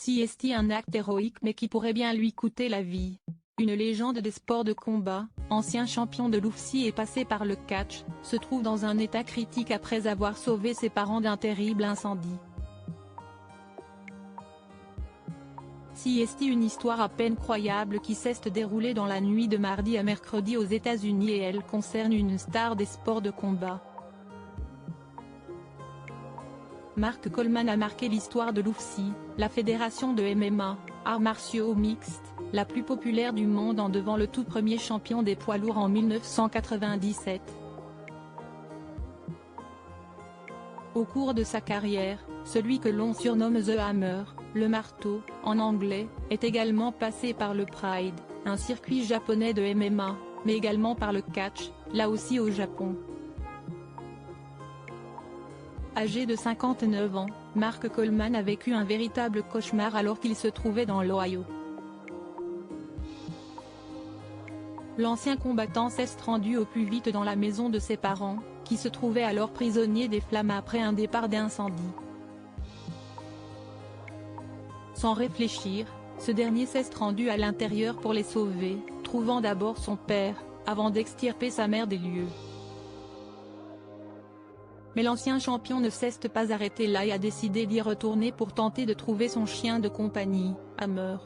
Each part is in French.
CST, un acte héroïque mais qui pourrait bien lui coûter la vie. Une légende des sports de combat, ancien champion de l'UFC et passé par le catch, se trouve dans un état critique après avoir sauvé ses parents d'un terrible incendie. CST, une histoire à peine croyable qui s'est déroulée dans la nuit de mardi à mercredi aux États-Unis et elle concerne une star des sports de combat. Mark Coleman a marqué l'histoire de l'UFC, la fédération de MMA, arts martiaux mixtes, la plus populaire du monde en devant le tout premier champion des poids lourds en 1997. Au cours de sa carrière, celui que l'on surnomme The Hammer, le marteau, en anglais, est également passé par le Pride, un circuit japonais de MMA, mais également par le catch, là aussi au Japon. Âgé de 59 ans, Mark Coleman a vécu un véritable cauchemar alors qu'il se trouvait dans l'Ohio. L'ancien combattant s'est rendu au plus vite dans la maison de ses parents, qui se trouvaient alors prisonniers des flammes après un départ d'incendie. Sans réfléchir, ce dernier s'est rendu à l'intérieur pour les sauver, trouvant d'abord son père, avant d'extirper sa mère des lieux. Mais l'ancien champion ne s'est pas arrêté là et a décidé d'y retourner pour tenter de trouver son chien de compagnie, Hammer.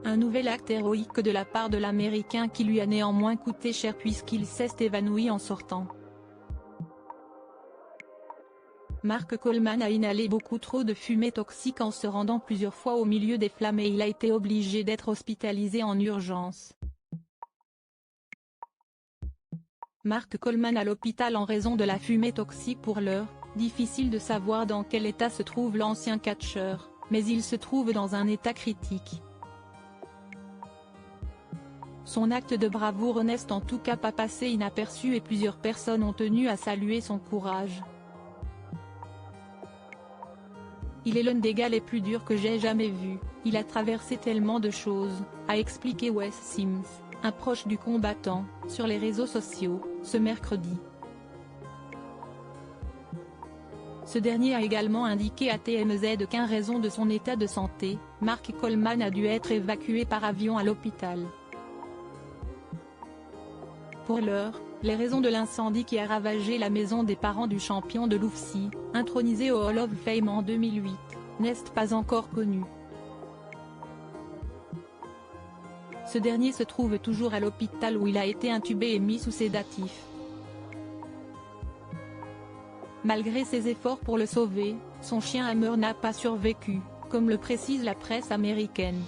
Un nouvel acte héroïque de la part de l'Américain qui lui a néanmoins coûté cher puisqu'il s'est évanoui en sortant. Mark Coleman a inhalé beaucoup trop de fumée toxique en se rendant plusieurs fois au milieu des flammes et il a été obligé d'être hospitalisé en urgence. Mark Coleman à l'hôpital en raison de la fumée toxique pour l'heure, difficile de savoir dans quel état se trouve l'ancien catcheur, mais il se trouve dans un état critique. Son acte de bravoure n'est en tout cas pas passé inaperçu et plusieurs personnes ont tenu à saluer son courage. Il est l'un des gars les plus durs que j'ai jamais vu, il a traversé tellement de choses, a expliqué Wes Sims, un proche du combattant, sur les réseaux sociaux, ce mercredi. Ce dernier a également indiqué à TMZ qu'en raison de son état de santé, Mark Coleman a dû être évacué par avion à l'hôpital. Pour l'heure, les raisons de l'incendie qui a ravagé la maison des parents du champion de l'UFC, intronisé au Hall of Fame en 2008, n'est pas encore connues. Ce dernier se trouve toujours à l'hôpital où il a été intubé et mis sous sédatif. Malgré ses efforts pour le sauver, son chien Hammer n'a pas survécu, comme le précise la presse américaine.